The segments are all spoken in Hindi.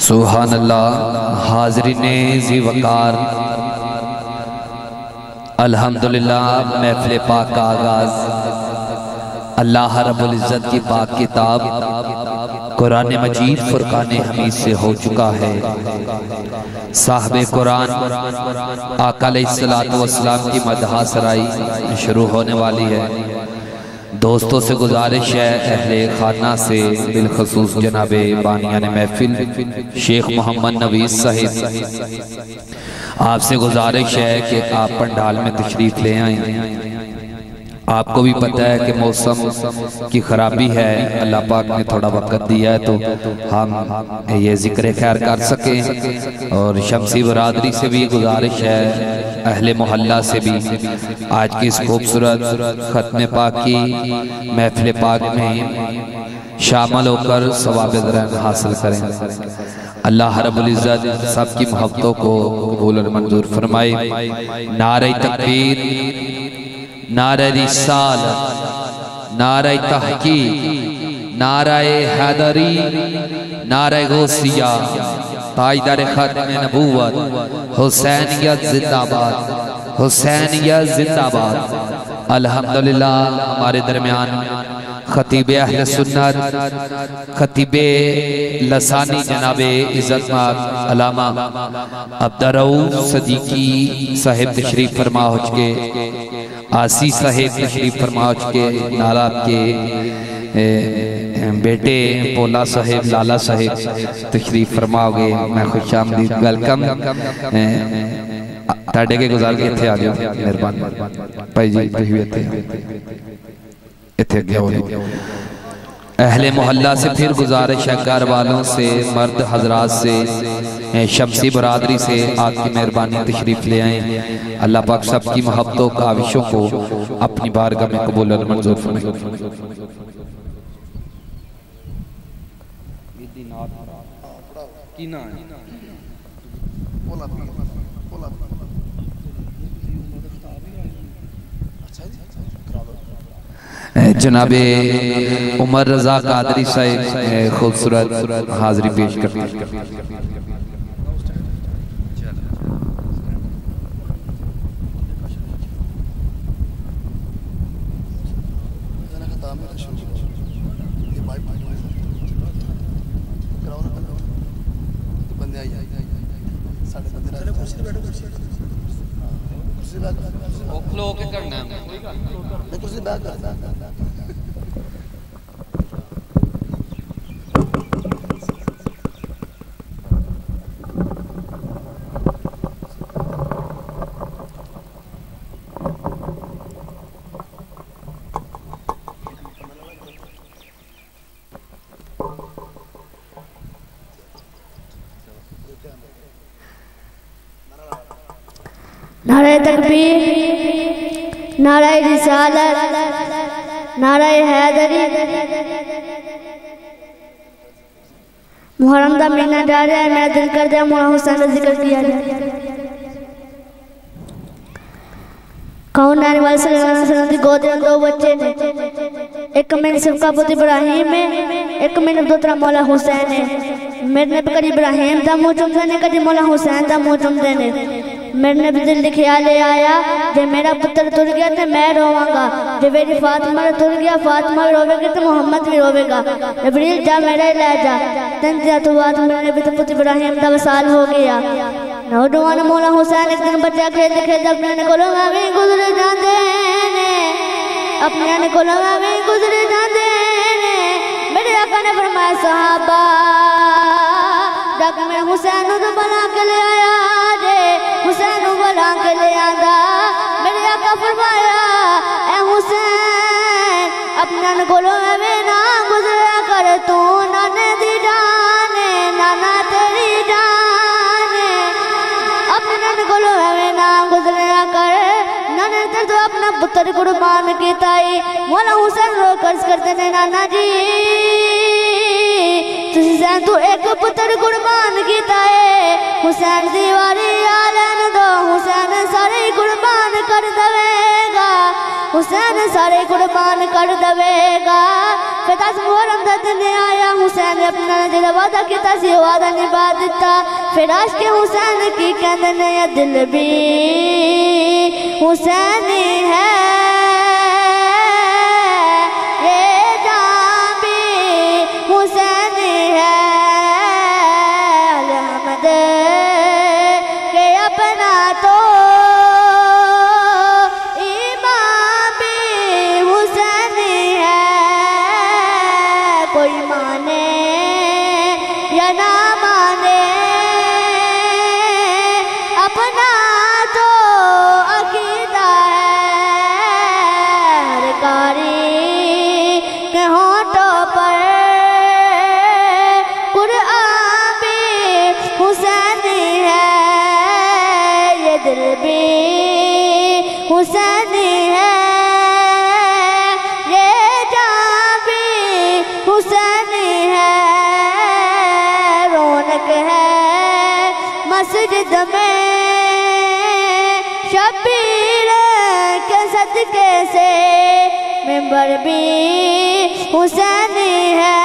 सुभान अल्लाह। हाज़रीने ज़ी वक़ार, अल्हम्दुलिल्लाह महफ़िल पाक का आगाज़ अल्लाह रब्बुल इज़्ज़त की पाक किताब कुरान मजीद फुरकान हमीद से हो चुका है। साहिब कुरान आका अलैहिस्सलातु वस्सलाम की मदह सराई शुरू होने वाली है। दोस्तों से गुजारिश है, अहले खाना से बिलखसूस जनाबे बानियान महफिल शेख मोहम्मद नवीस साहिब, आपसे गुजारिश है कि आप पंडाल में तशरीफ ले आएं। आपको भी पता है कि मौसम की खराबी है, अल्लाह पाक ने थोड़ा वक्त दिया है तो हम ये जिक्र खैर कर सकें। और शमसी बरादरी से भी गुजारिश है, अहले मोहल्ला से भी, आज की इस खूबसूरत खत्म पाक की महफिल पाक में शामिल होकर सवाब दरन हासिल करें। अल्लाह रब्बुल इज़्ज़त सबकी मोहब्बतों को कबूल और मंजूर फरमाए। नारे तकबीर, नारे रिसालत, नारे तहकीक, नारे हैदरी, नारे गौसिया, ताजदार खत्म नबूवत, हुसैनियत जिंदाबाद, हुसैनियत जिंदाबाद। अल्हम्दुलिल्लाह हमारे दरमियान खतीबे अहले सुन्नत, खतीबे लसानी जनाबे इज़्ज़तमाब अल्लामा अब्दुर्रऊफ सदीकी साहिब तशरीफ फरमा हो चुके, आसी साहिब तशरीफ फरमा हो चुके, नाला के बेटे पोला साहिब लाला साहिब तशरीफ फरमाओगे। मैं खुशामदीद वेलकम ताड़े के गुजार के इत्थे आ जाओ, मेहरबानी भाई जी तुसीं भी इत्थे अगे आओ। अहले मोहल्ला से फिर गुजारिश है, घर वालों से, मर्द हजरात से, शमसी बरादरी से आपकी मेहरबानी तशरीफ ले आए। अल्लाह पाक सबकी मोहब्बतों काविशों को अपनी बारगाह में कबूल और मंजूर फरमाए। जनाबे उमर रजा कादरी साहिब खूबसूरत हाजिरी पेश करते हैं। नारे तकबीर, नारे रिसालत, नारे हैदरी। मुहर्रम का महीना जा रहा है, मेरा दिल कर दिया मौला हुसैन का जिक्र किया जाए। कौन नानी वाले सल्लल्लाहु की गोद में दो बच्चे ने, एक मेरे सबका पुत्र इब्राहिम है, एक मेरे दोतरा मौला हुसैन है। मेरे नबी कदी इब्राहिम का मुँह चुमते ने, कदी मौला हुसैन का मुँह चुमते ने। मेरे नबी दिल ख्याल आया, जब मेरा पुत्र तुर गया तो मैं रोवांगा, जब मेरी फातिमा तुर गया, फातिमा रोवेगी तो मोहम्मद भी रोवेगा। जिब्रील जा मेरा ले जा, तन तो बात मेरे नबी तो पुत्र इब्राहिम का वसाल हो गया। नौजवान मौला हुसैन एक दिन बच्चा खेलते खेलते अपने को लोग में गुजर जाते ने, अपने को लोग में गुजर जाते ने। मेरे आका ने फरमाया सहाबा जाके मैं हुसैन को बना के ले आया, हुसैन बना के ले आंदा। मेरे आका फरमाया ए हुसैन अपने को लोग में ना गुजरा कर, तू नाने दी जाने नाना तेरी जाने। अपने को लोग में ना गुजरा कर, नाने तेरे तो अपना पुत्र कुर्बान किया। मौला हुसैन रो कर्ज करते ने नाना जी हुसैन तू एक पुत्र कुर्बान किया है, हुसैन दीवारी आलन दो, हुसैन सारे कुर्बान कर देगा, हुसैन सारे कुर्बान कर देगा। फिर 10 मुहर्रम का दिन आया, हुसैन ने अपना जिहड़ा वादा कीता सी वादा निभा दिता। फिर आशिक़ हुसैन की कहंदे ने ये दिल भी हुसैनी है, ये जान भी हुसैनी है। अहमद के अपना तो ईमान भी हुसैनी है। कोई माने या ना माने अपना तो अकीदा है। हर कारी के होठों पर कुरआन भी हुसैनी है, ये दिल भी हुसैनी है, ये जान भी हुसैनी है। रौनक है मस्जिद में शबीर के सदके से, मिंबर भी हुसैनी है,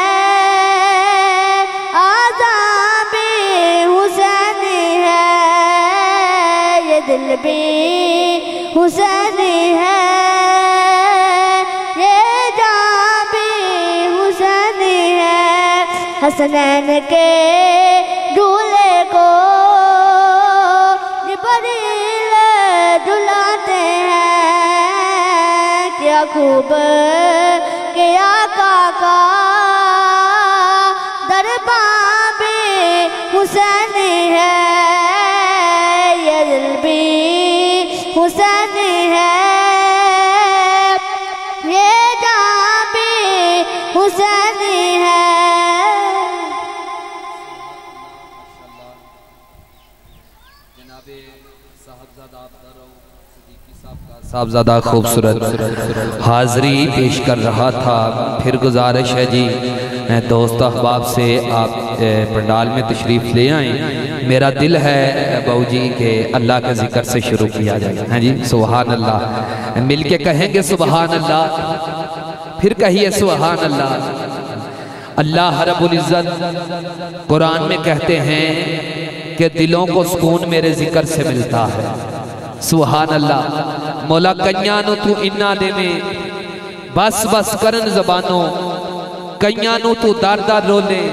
आज़ान भी हुसैनी है, ये दिल भी हुसैनी है, ये जान भी हुसैनी है। हसनैन के दूल्हे को जिब्रील दुलाते हैं, क्या खूब क्या काका दरबार भी हुसैनी है, ये दिल भी हुसैनी है, ये जान भी हुसैनी है। साहबजादा खूबसूरत हाज़री पेश कर रहा था। फिर गुजारिश है जी दोस्त अहबाब से आप पंडाल में तशरीफ़ ले आए। मेरा दिल है बहू जी के अल्लाह के ज़िक्र से शुरू किया जाए। हाँ जी, सुभान अल्लाह। मिल के कहेंगे सुभान अल्लाह, फिर कहिए सुभान अल्लाह। अल्लाह रब्बुल इज़्ज़त कुरान में कहते हैं कि दिलों को सुकून मेरे ज़िक्र से मिलता है। सुभान अल्लाह। मौला कईयां नू तू इन्ना देवे बस बस करन ज़बानों, कईयां नू तू दर दर रोले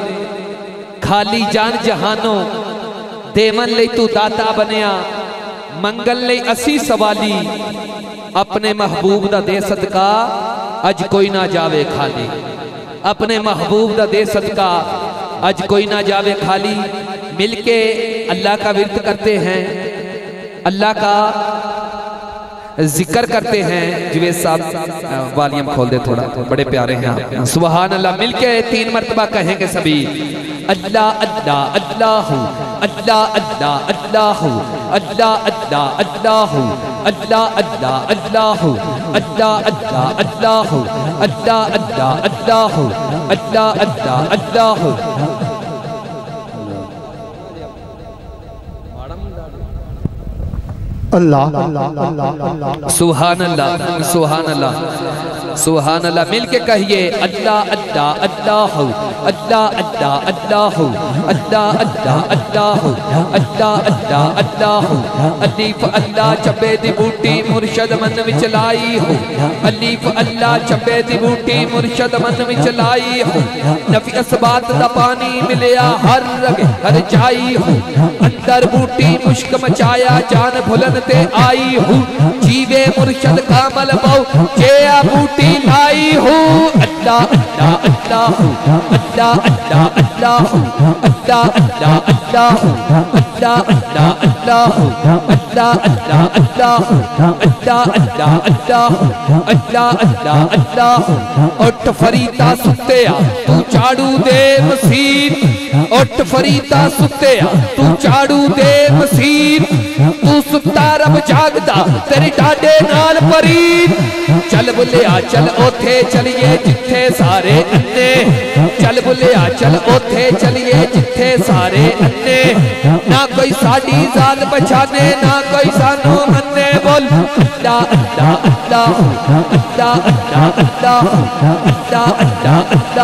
खाली जान जहानों। देवन लई तू दाता बनिया, मंगल लई असी सवाली, अपने महबूब दा दे सदका अज कोई ना जावे खाली। अपने महबूब दा दे सदका अज कोई ना जावे खाली। मिलके अल्लाह का विर्द करते हैं, अल्लाह का जिक्र करते हैं। जुवैद साहब वॉल्यूम खोल दे थोड़ा, बड़े प्यारे हैं आप। सुभान अल्लाह। मिलके 3 मरतबा कहेंगे सभी। अल्लाह अल्लाह अल्लाहु, अल्लाह अल्लाह अल्लाहु, अल्लाह अल्लाह अल्लाहु, अल्लाह अल्लाह अल्लाहु, अल्लाह अल्लाह अल्लाहु, अल्लाह अल्लाह अल्लाहु, अल्लाह अल्लाह अल्लाहु। अल्लाह सुभान अल्लाह, सुभान अल्लाह, सुभान अल्लाह। मिलके कहिए अल्लाह अल्लाह अल्लाहु, अल्लाह अल्लाह अल्लाहु, अल्लाह अल्लाह अल्लाहु, अल्लाह अल्लाह अल्लाहु। अलीफ अल्लाह चब्बे दी बूटी मुर्शद मन विच लाई हो, अलीफ अल्लाह चब्बे दी बूटी मुर्शद मन विच लाई हो। नफी असबात दा पानी मिलिया हर रग हर जाई हो, अंदर बूटी मुश्क मचाया जान भुलन ते आई हूँ। जीवे मुर्शद कामल बहु जे आ बूटी लाई हूँ। अल्लाह अल्लाह अल्लाह, अल्लाह अल्लाह अल्लाह, अल्लाह अल्लाह अल्लाह, अल्लाह अल्लाह अल्लाह, अल्लाह अल्लाह अल्लाह, अल्लाह अल्लाह अल्लाह, अल्लाह अल्लाह अल्लाह। उठ फरीदा सुत्तिया तू झाड़ू दे मसीत, उठ फरीदा सुत्तिया तू झाड़ू दे मसीत। तू सुत्ता रब जागदा तेरी डाडे नाल परीत। चल बुलिया चल ओथे चलिए जिथे सारे अन्ने, चल बुलिया चल ओथे चलिए जिथे सारे अन्ने। ना कोई साडी जात पछाने ना कोई सानू मन्ने। बोल अल्लाह अल्लाह अल्लाह, अल्लाह अल्लाह अल्लाह, अल्लाह अल्लाह अल्लाह,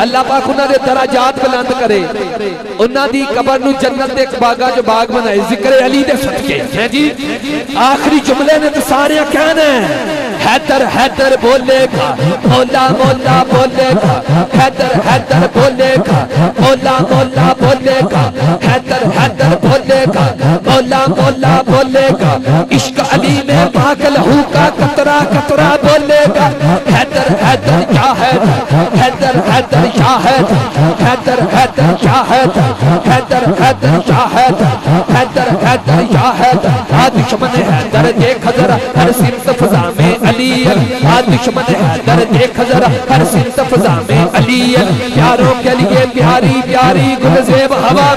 अल्लाह पाक उन्होंने दराजात बुलंद करे, उन्होंने कबर नूं जन्नत दे बागा जो बाग बनाए जिक्र अली दे सदके है जी। आखिरी जुमले ने तो सारे कहना है हैदर हैदर बोलेगा मौला मौला बोलेगा, हैदर हैदर बोलेगा मौला मौला बोलेगा, हैदर हैदर बोलेगा मौला मौला बोलेगा, इश्क अली में पागल हूँ का कतरा कतरा बोलेगा, हैदर हैदर क्या है, हैदर हैदर क्या है, हैदर हैदर क्या है, हैदर हैदर क्या है, हैदर हैदर क्या है। दुश्मन हैदर देख जरा हर सिमत फजा में अली, दुश्मन हैदर देख जरा हर सिमत फजा में अली, प्यारों के लिए प्यारी प्यारी गुलज़ेब हवा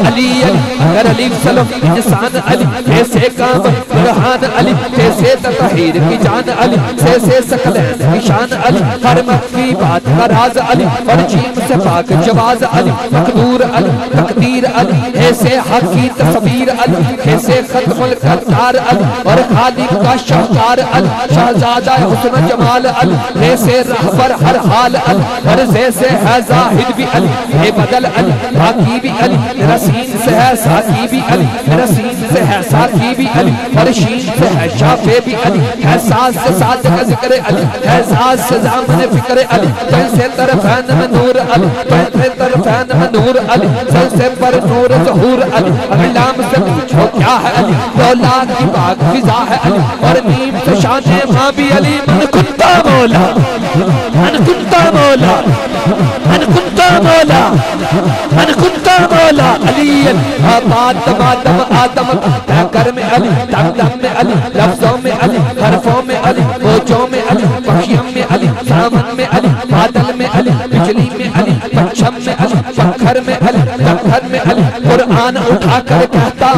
अली, अगर अली सलम इंसान अली कैसे काम बुरहान अली, कैसे तहीर की जान अली, कैसे सकलैन की शान अली, हर मख्फी बात का राज अली, और जीम से पाक जवाज अली, मकदूर अली तकदीर अली, ऐसे हक की तस्वीर अली, ऐसे खत्मुल करतार अली, और खालिक का शाहकार अली, शहजादा हुस्न जमाल अली, ऐसे रहबर हर हाल अली, और जैसे है जाहिद भी अली, ये बदल अली बाकी भी अली, रसीन से है साकी भी अली, रसीन से है साकी भी अली, और शीन से है शाफे भी अली, है साज से साज का जिक्र अली, है साज से जामन फिक्र अली, जल से तरफैन में नूर अली, जल से तरफैन में नूर अली, जल से पर नूर ज़हूर अली, अगलाम से पूछो क्या है अली, औलाद की बाग फिजा है अली, और नीम से शाने माँ भी अली, मन कुत्ता मौला मन कुत्ता मौला मन कुत्ता मौला मन कुत्ता मौला अली, आदम आदम आदम कर में अली, दम दम में अली, लफ्जों में अली, हरफों में अली, बोझों में अली, पखियों में अली, सामन में अली, बादल में अली, बिजली में अली, पच्छम में अली, पत्थर में अली, पत्थर में अली, कुरान उठाकर कहता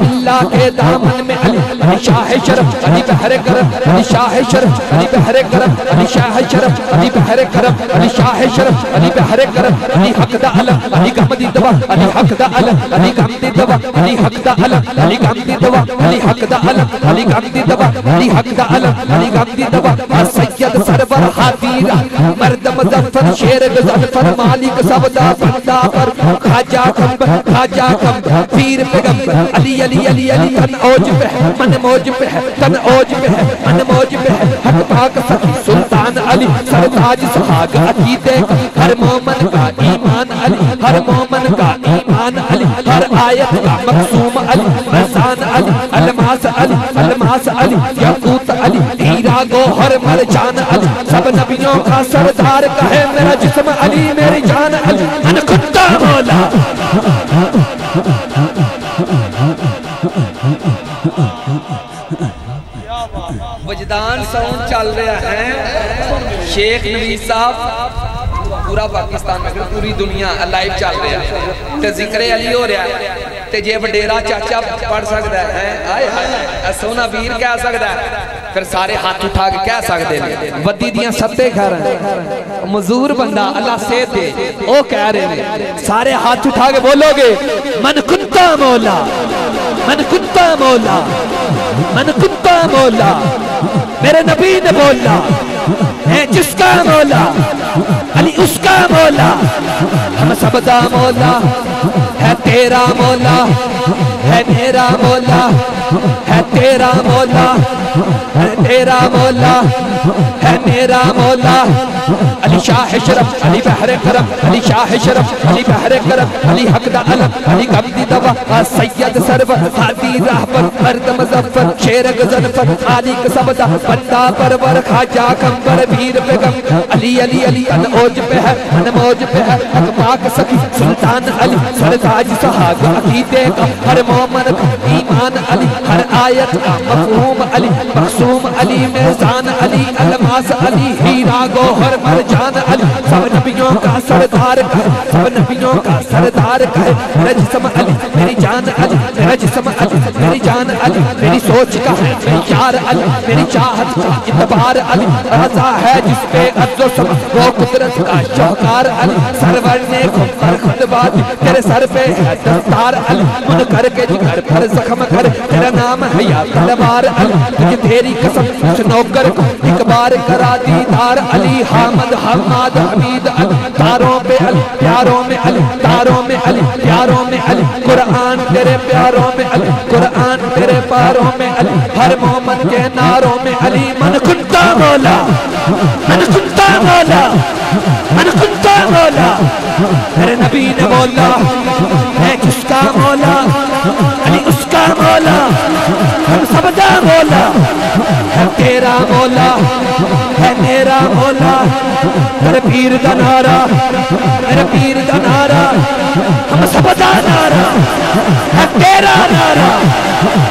अल्लाह के दामन में अली, अली शाह शरफ अली बहरे करम, अली शाह शरफ अली बहरे करम, अली शाह शरफ अली बहरे करम, अली शाह शरफ अली बहरे करम, अली हक दा अलम अली गमदी दवा, अली हक दा अलम अली गमदी दवा, अली हक दा अलम अली गमदी दवा, अली हक दा अलम अली गमदी दवा, अली हक दा अलम अली गमदी दवा, सैयद सरवर हादीरा मर्द मुजफ्फर शेर गजनफर मालिक सबदा बंदा पर, खाजा कम पीर पैगंबर अली अली अली अली, तन औज पे है मन मौज पे है, तन औज पे है मन मौज पे है, हक पाक सखी सुल्तान अली, सरताज सुहाग अकीदे हर मोमन का ईमान अली, हर मोमन का ईमान अली, हर आयत का मकसूम अली, मसान अली, अलमास अली, अलमास अली, याकूत अली, हीरा गोहर मरजान अली, सब नबियों का सरदार कहे मेरा जिस्म अली मेरी जान अली, मन कुत्ता मौला वजदान साउंड चल रहा है, शेख नवीद साहब पूरा पाकिस्तान में पूरी दुनिया लाइव चल रहा है, ते जिक्र अली हो रहा है, ते जे वडेरा चाचा पढ़ सकता है, आए हाय सोना वीर कह सकता है, फिर सारे हाथ उठा के कह सकते हैं वदी दियां सत्ते खा रहे मजदूर बंदा अल्लाह से दे ओ कह रहे हैं, सारे हाथ उठा के बोलोगे मन कुत्ता मौला मन कुत्ता मौला मन कुत्ता मौला, मेरे नबी ने बोला है जिसका मौला अली उसका मौला, हम सबदा मौला है तेरा मौला, है मेरा मौला है तेरा मौला, है तेरा मौला है मेरा मौला, अली शाह शरफ अली बहरे करम, अली शाह शरफ अली बहरे करम, अली हक दा अलम अली गमदी दवा, सैयद सरवर हादी रहबर मर्द मुजफ्फर शेर गजनफर खालिक सबदा बंदा परवर खाजा कंबर वीर बेगम, अली अली अली अन औज पे है मन मौज पे है, हक पाक सखी सुल्तान अली, सरताज सुहाग अकीदे का हर मोमन का ईमान अली, हर आयत का मफहूम अली, मकसूम अली मेज़ान अली, अलमास अली, हीरा गोहर मरजान अली, सब नबियों का सरदार का, सब नबियों का सरदार का, जिस्म अली मेरी जान अली, मेरा जिस्म अली, मेरी जान अली, मेरी सोच का है मेरी यार अली, मेरी चाहत का इतबार अली, रज़ा है जिसपे अज़्ज़ो सम वो कुदरत का शौकार अली, सरवर ने खुद खुदबात तेरे सर पे है दस्तार अली, मुन करके जिगर पर जख्म कर तेरा नाम है या तलवार अली, तुझे तेरी कसम उस नौकर को एक बार करा दीदार अली, हामद हमाद हमीद अली, तारों पे अली प्यारों में अली, तारों में अली प्यारों में अली, कुरान तेरे प्यारों में अली, कुरान तेरे पारों में अली, हर मोमन के नारों में अली, मन कुंता मौला, मन कुंता मौला, मन कुंता मौला, मेरे नबी ने बोला मैं किसका मौला, अली उसका मौला, हम सबदा मौला, है तेरा मौला, है मेरा मौला, मेरे पीर दा नारा, मेरे पीर दा नारा, हम सबदा नारा, है तेरा नारा,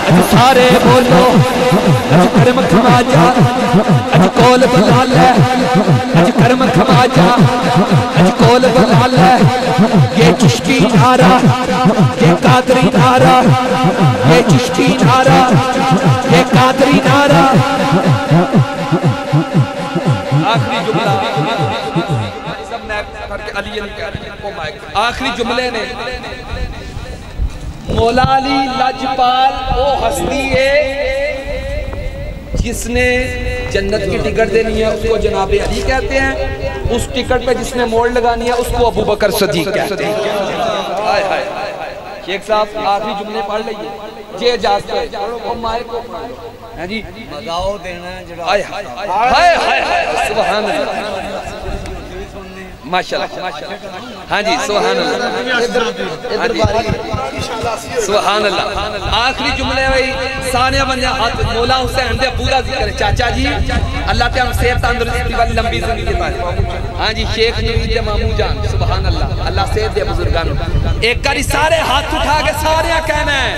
अज सारे बोलो, अज करम खमाजा, अज कोल बलाल है, अज करम खमाजा, अज कोल बलाल है, ये चिश्ती नारा, ये कादरी नारा, ये चिश्ती नारा, ये कादरी नारा। आखिरी जुमला आखिरी जुमले ने मौला अली लाजपाल वो हस्ती है जिसने जन्नत की टिकट देनी है उसको जनाबे अली कहते हैं, उस टिकट पे जिसने मोड़ लगानी है उसको अबू बकर सदीक कहते हैं। हाय हाय शेख साहब आखिरी जुमले पढ़ लीजिए जे इजाजत है माइक को हैं जी लगाओ देना जरा। हाय हाय हाय हाय सुभान अल्लाह माशाल्लाह, हाँ जी सुभान अल्लाह, सुभान अल्लाह। आखिरी जुमले भाई सानिया बन जा मौला हुसैन दे पूरा जिक्र चाचा जी अल्लाह ते हम सेहत तंदुरुस्ती वाली लंबी जिंदगी पाए। हाँ जी शेख नवीद मामू जान सुभान अल्लाह, अल्लाह सेहत दे बुजुर्गां नूं। एक बारी सारे हाथ उठा के सारे कहना है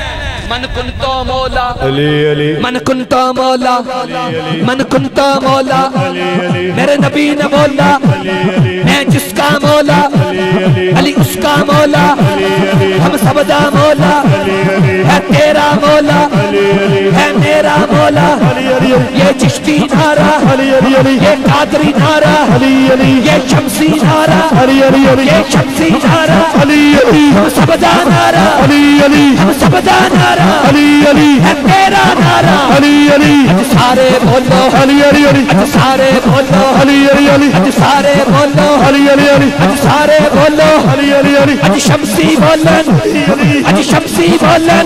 मन कुंतो मौला अली अली, मन कुंतो मौला, मन कुंतो मौला, मेरे नबी ने बोला मैं जिसका मौला, अली उसका मौला, हम सबदा मौला, है तेरा मौला, है मेरा मौला, ये चिश्ती नारा, ये कादरी नारा, ये शम्सी नारा, ये शम्सी नारा, हम सबदा नारा, हम सबदा नारा, है तेरा नारा, अज सारे बोलो, अज सारे बोलो, अज सारे बोलो, अज सारे बोलो, अज शम्सी बोलन, अज शम्सी बोलन,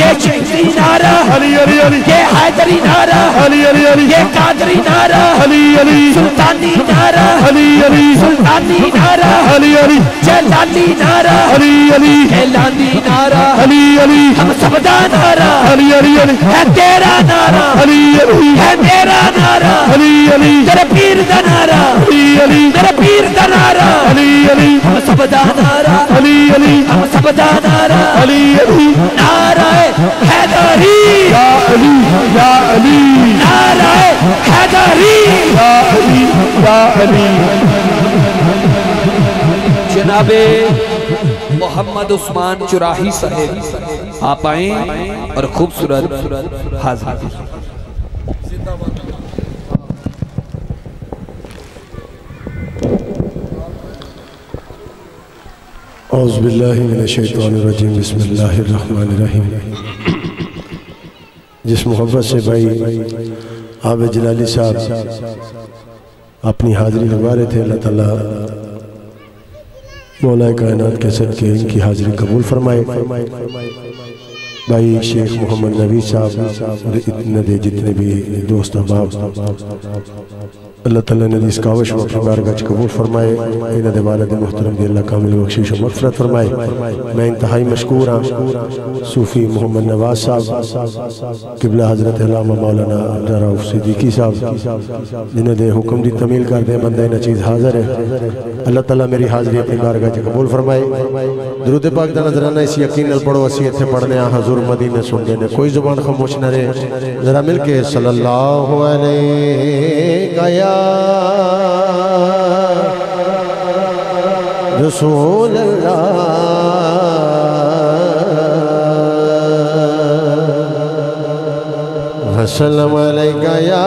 ये शम्सी नारा, ये हैदरी नारा, ये कादरी नारा, सुल्तानी नारा, सुल्तानी नारा, जलाली नारा, जलाली नारा, हम सबदा नारा, है तेरा नारा, है मेरा नारा, तेरे पीर दा नारा, तेरे पीर दा नारा, हम सबदा नारा, हम सबदा नारा, नारा हैदरी, या अली, या अली, नारा हैदरी, या अली, या अली। जनाबे मोहम्मद उस्मान चुराही साहेब आप आए और खूबसूरत हाजिर। औज़ु बिल्लाहि मिनश शैतानिर रजीम, बिस्मिल्लाहिर रहमानिर रहीम। जिस मोहब्बत से भाई आबे जलाली साहब अपनी हाजिरी लगवा रहे थे, अल्लाह ताला मौला कायनात के सदके इनकी हाजिरी कबूल फरमाए। भाई शेख मोहम्मद नबी साहब और इतने दे जितने भी दोस्त अहबाब अल्लाह ताला ने इस कावश में अपनी बारगाह कबूल फरमाए। इन दे वालिद मुहतरम दी अल्लाह कामिल बख्शिश और मग़फ़िरत फरमाए। मैं इंतहाई मशकूर हाँ सूफ़ी मोहम्मद नवाज साहब क़िबला हज़रत अल्लामा मौलाना रऊफ़ सिद्दीकी साहब जिन्हें दे हुक्म दी तमील कर दे बंदे न चीज़ हाज़िर है। अल्लाह ताला मेरी हाज़िरी अपनी बारगाह कबूल फरमाए। दुरूद पाक दा नज़राना इस यकीन नाल पढ़ो असीं इत्थे पढ़ने आ हुज़ूर मदीने सुनने ने कोई ज़ुबान खामोश न रहे। ज़रा मिल के सल्लल्लाहु अलैहि या रसूल अल्लाह अस्सलामु अलैका या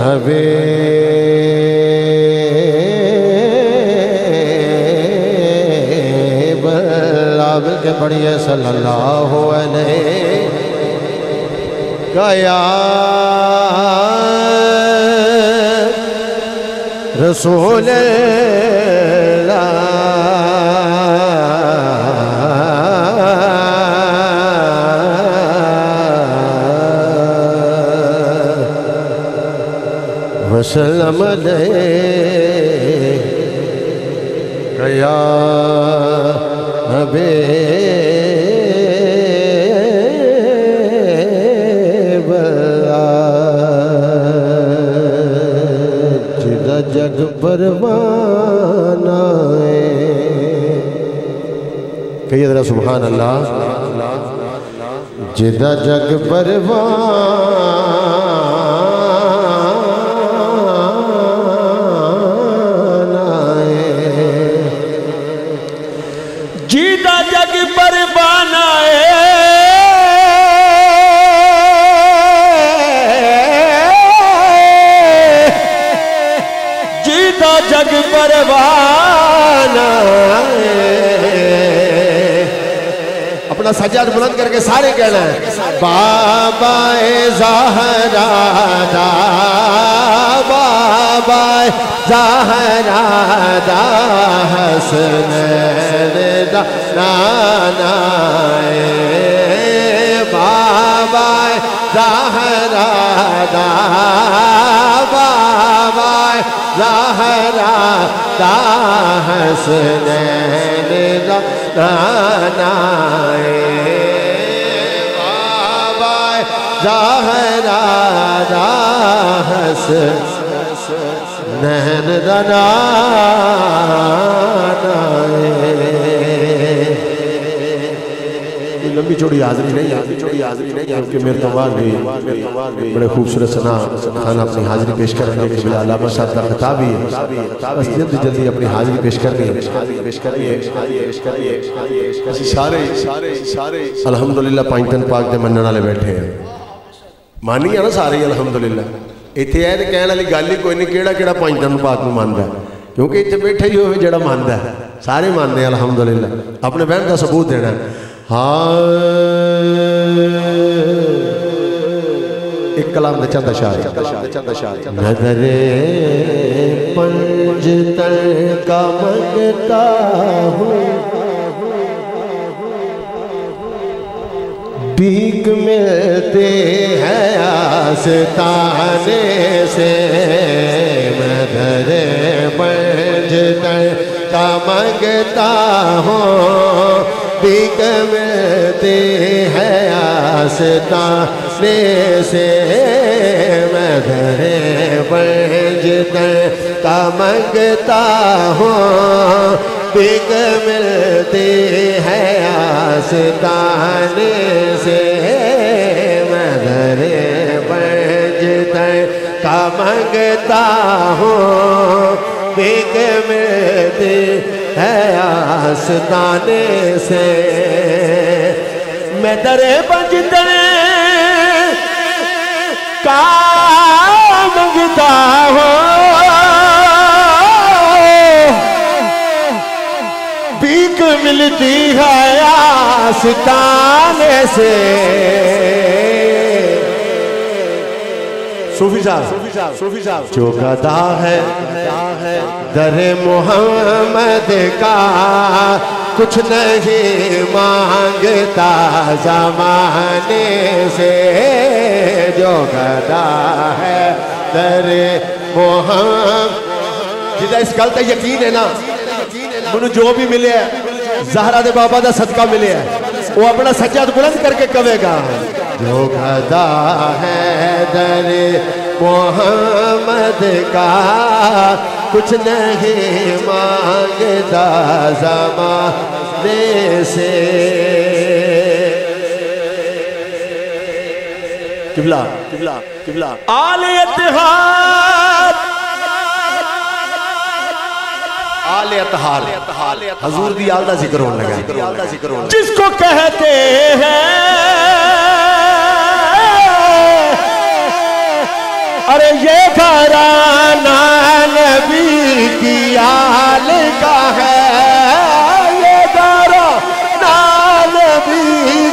हबीब अल्लाह के पढ़िए सल्लल्लाहु अलैका या रसूल वसल्लम अलैका या हबीब अल्लाह जिदा जग परवाना है। कहिए जरा सुभान अल्लाह। जिदा जग जीदा जग परवाना जीदा जग परवाना अपना सज्जाद बुलंद करके सारे कहना है बाबा ज़हरा दा बाबा ज़हरा दा हसनैन दा नाना बाबा ज़हरा दा बाबा ज़हरा दा हसनैन दा नाना बाबा ज़हरा दा हसनैन दा लंबी चौड़ी हाज़री नहीं क्योंकि मेरे तवार भी बड़े खूबसूरत सना खाना अपनी हाज़री पेश करेंगे कि बिला अल्लामा साहब का खिताब ही है। बस जल्दी जल्दी अपनी हाज़री पेश करनी है। सारे अल्हम्दुलिल्लाह पांचतन पाक दे मनने वाले बैठे हैं। मानी है ना सारे अल्हम्दुलिल्लाह। इतने है तो कहने वाली गल ही कोई नहीं केड़ा केड़ा पांचतन पाक में मानता है क्योंकि इतने बैठे ही हो जड़ा मानता है सारे मानते हैं अल्हम्दुलिल्लाह। अपने बहन का सबूत देना है। हाँ एक कलाम ने चंदा शाह नजरे पंजतन का मंगता हूँ भीख मिलते हैं आस्ताने से नजरे पंजतन का मंगता हूँ भीख मिलते हैं आस्ताने से मैं धरे पंजतन का मंगता हूँ भीख मिलते हैं आस्ताने से मैं धरे पंजतन का मंगता हूँ भीख मिलते है आस्ताने से मैं दरे पंजतन का मंगता हूँ भीख मिलती है आस्ताने से। सूफी साहब जो गदा है दरे मोहम्मद का कुछ नहीं मांगता ज़माने से जो गदा है दरे मोहम्मद जिदा इस गल का यकीन है ना मैनू जो भी मिले ज़हरा दे बाबा दा सदका मिले वो अपना सज्जाद बुलंद करके कवेगा जो गदा है दरे मोहम्मद का कुछ नहीं मांगता ज़माने से। किबला किबला किबला आले इत्तेहाद आले अतहार हजूर दी आल दा जिक्र होने लगा। जिसको कहते हैं अरे ये घराना नबी की आल का है, ये घराना नबी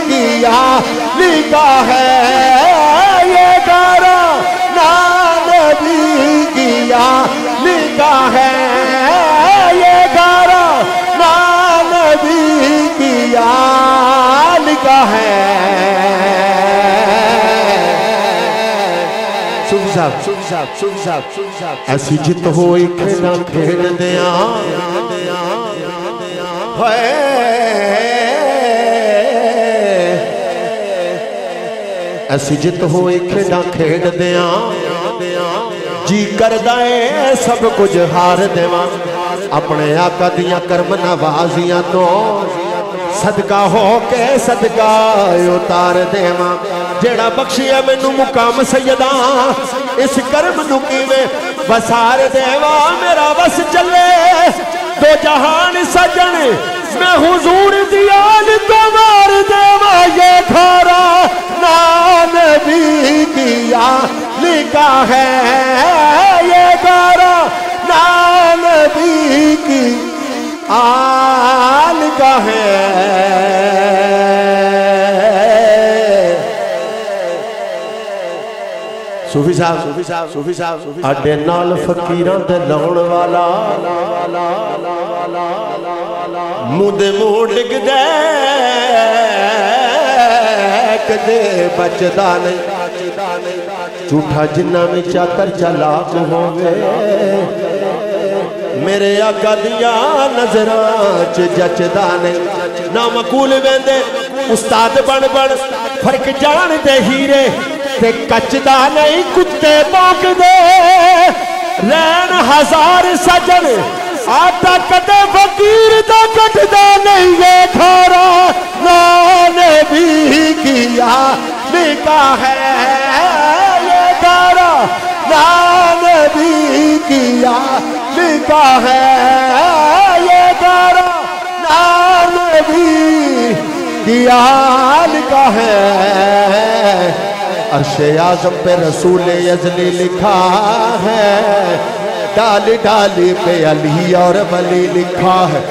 की आल का है, ये घराना नबी की आल का है, ये घराना नबी की आल का है। ऐसी जित होई खेड़ा खेड़ दिया ऐसी जित होई खेड़ा खेड़ दिया जी करदा है सब कुछ हार देवा अपने आका दियां कर्म नवाजियां तो सदका हो के सदका उतार देवा जेड़ा बख्शिया मैनू मुकाम सैयदा इस कर्म नू कीवे वसार देवा मेरा बस चले दो जहान सजन मैं हुजूर दी आल को मार देवा ये खारा ना नबी की आल का है, ये खारा ना नबी की आल का है। सूफी साहब आडे नाल फकीरां दे लाउण वाला मुंह दे मुंह डिगदा कदे बचदा नहीं झूठा जिन्ना में चाकर चलाक होवे मेरे आका दिया नजरां च जचदा नहीं ना मकूल वेंदे उस्ताद बन बन फर्क जान दे हीरे ते कचदा नहीं कुत्ते भौंकदे रैन हजार सजन आटा कदे फकीर दा कटदा नहीं ये खारा ना नबी की आल का है, ये खारा ना नबी की आल का है, ये खारा ना नबी की आल का है। अर्शे आज़म पे रसूल यज़ली लिखा है डाली डाली पे अली और वली लिखा है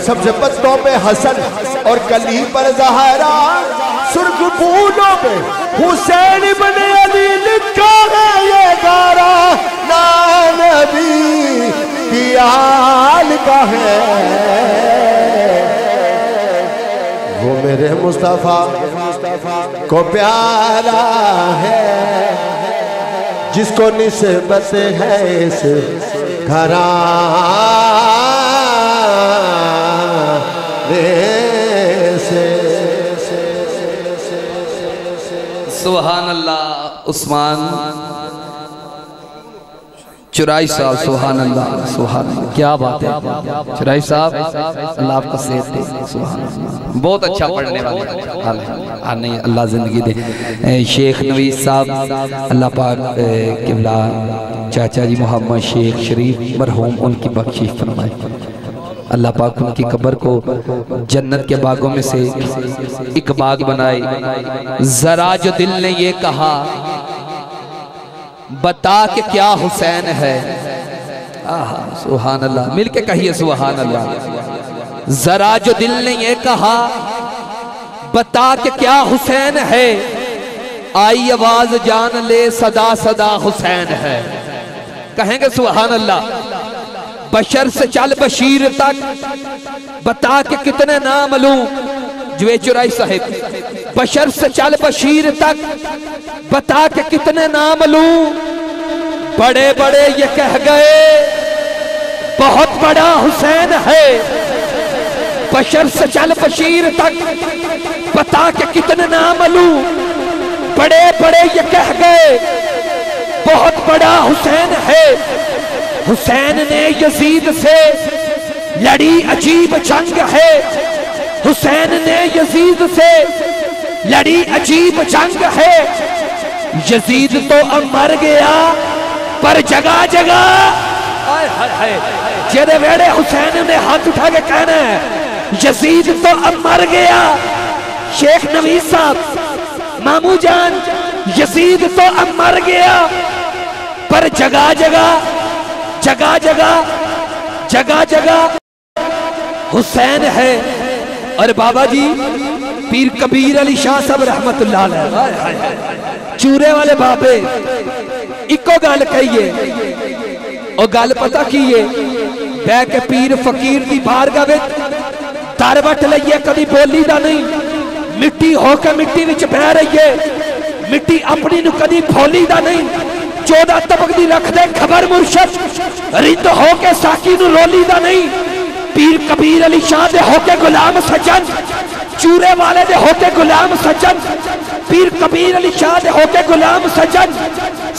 सबसे पत्तों पे हसन और कली पर ज़हरा सुर्ख फूलों पे हुसैन इब्ने अली लिखा है ये गारा ना नबी की आल का है। वो मेरे मुस्तफा को प्यारा है जिसको निस्बत है इस घराने से। सुभान अल्लाह। उस्मान चुराई साहब सुभान अल्लाह, सुभान अल्लाह, क्या बात है चुराई साहब, अल्लाह आपको सेहत दे, सुभान अल्लाह, बहुत अच्छा पढ़ने वाले नहीं अल्लाह जिंदगी दे। शेख नवीस साहब अल्लाह पाक किबला चाचा जी मोहम्मद शेख शरीफ मरहूम उनकी बख्शिश फरमाए, अल्लाह पाक उनकी कब्र को जन्नत के बागों में से एक बाग बनाए। जरा जो दिल ने ये कहा बता के क्या हुसैन है, सुभान अल्लाह, मिलके कहिए सुभान अल्लाह। जरा जो दिल ने ये कहा बता के क्या हुसैन है, आई आवाज जान ले सदा सदा हुसैन है, कहेंगे सुभान अल्लाह। बशर से चल बशीर तक बता के कितने नाम लूं, जुए चुराई साहिब, बशर से चल बशीर तक बता के कितने नाम लूं, बड़े बड़े ये कह गए बहुत बड़ा हुसैन है। बशर से चल बशीर तक बता के कितने नाम लूं, बड़े बड़े ये कह गए बहुत बड़ा हुसैन है। हुसैन ने यजीद से लड़ी अजीब जंग है, हुसैन ने यजीद से लड़ी अजीब जंग है। यजीद तो अब मर गया पर जगह जगह जेरे वेड़े हुसैन ने हाथ उठा के कहना है यजीद तो अब मर गया। शेख नवीद साहब मामू जान, यजीद तो अब मर गया, पर जगह जगह जगह जगह जगह जगह हुसैन है। और बाबा जी पीर कबीर अली शाह साहब रहमतुल्लाह अलैह चूरे वाले बाबे इको गल कहिए और गल पता की है बह के पीर फकीर की बारगाह विच दर वट लईए, कभी बोली दा नहीं, मिट्टी होकर मिट्टी विच बह रही है, मिट्टी अपनी नू कभी भोली दा नहीं, 14 तबकदी रख दे खबर मुर्शद, रिंद होके साकी नू रोली दा नहीं, पीर कबीर अली शाह दे होके गुलाम सज्जन, चूरे वाले दे होके गुलाम सज्जन, पीर कबीर अली शाह दे होके गुलाम सज्जन,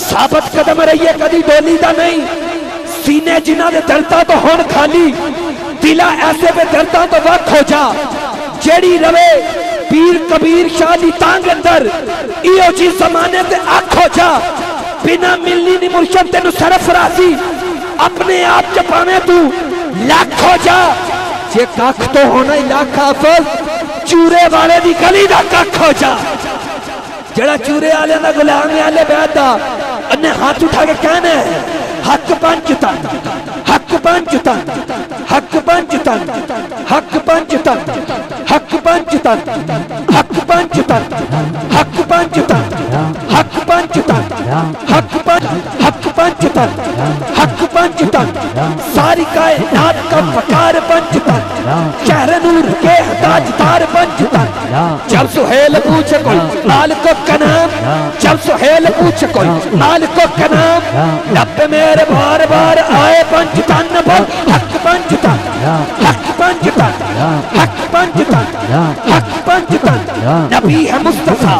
साबत कदम रहिए कदी डोली दा नहीं, सीने जिन्हां दे दर्दा तो हुण खाली, दिला ऐसे पे दर्दा तो वक्त हो जा, जेड़ी रवे पीर कबीर शाह दी तांग अंदर, इहो जी जमाने ते अख हो जा, बिना मिलनी नी मुर्शद तेनू सरफराजी, अपने आप च पावे तू लाख हो जा, जे कख तो होना ही लाख हाफिज, चूरे वाले दी गली दा कख हो जा, जड़ा चूरे वाले दा गुलाम आले बैठा अन्ने हाथ उठा के कहना है हक पंचतन, हक पंचतन, हक पंचतन, हक पंचतन, हक पंचतन, हक पंचतन, हक पंचतन, हक पंचतन, हक पंचतन, हक पंचतन, सारी कायनात का पकार पंचतन, शहर नूर के ताजदार पंचतन, जब सुहेल पूछे कोई मालिक का नाम, जब सुहेल पूछे कोई मालिक का नाम, लब मेरे बार बार आए पंचतन बोल हक पंचतन, हक पंचतन, हक पंचतन, हक पंचतन, नबी है मुस्तफा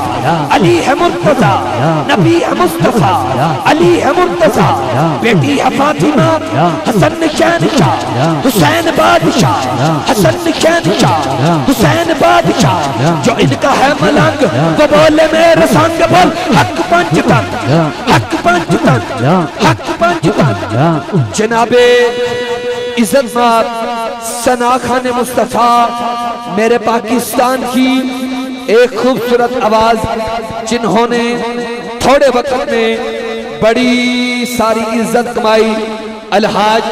अली है मुर्तजा, नबी है मुस्तफा अली है मुर्तजा, बेटी है फातिमा हसन शहनशाह, हुसैन बादशाह, हसन शहनशाह, हुसैन बादशाह, जो इनका है मलंग वो बोले मेरे संग बोल हक पंचतन, हक पंचतन, हक पंचतन। जनाबे इज्जतमार सना खान मुस्तफा मेरे पाकिस्तान की एक खूबसूरत आवाज, जिन्होंने थोड़े वक्त में बड़ी सारी इज्जत कमाई, अलहाज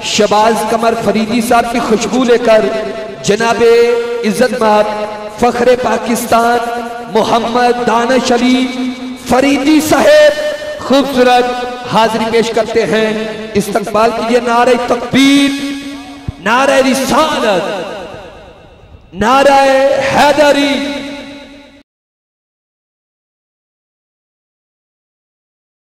शबाज कमर फरीदी साहब की खुशबू लेकर जनाबे इज्जतमार फखरे पाकिस्तान मोहम्मद दानिश अली फरीदी साहेब खूबसूरत हाजिरी पेश करते हैं। इस्तकबाल कीजिए नारे तकबीर, नारे रिसालत, नारे हैदरी,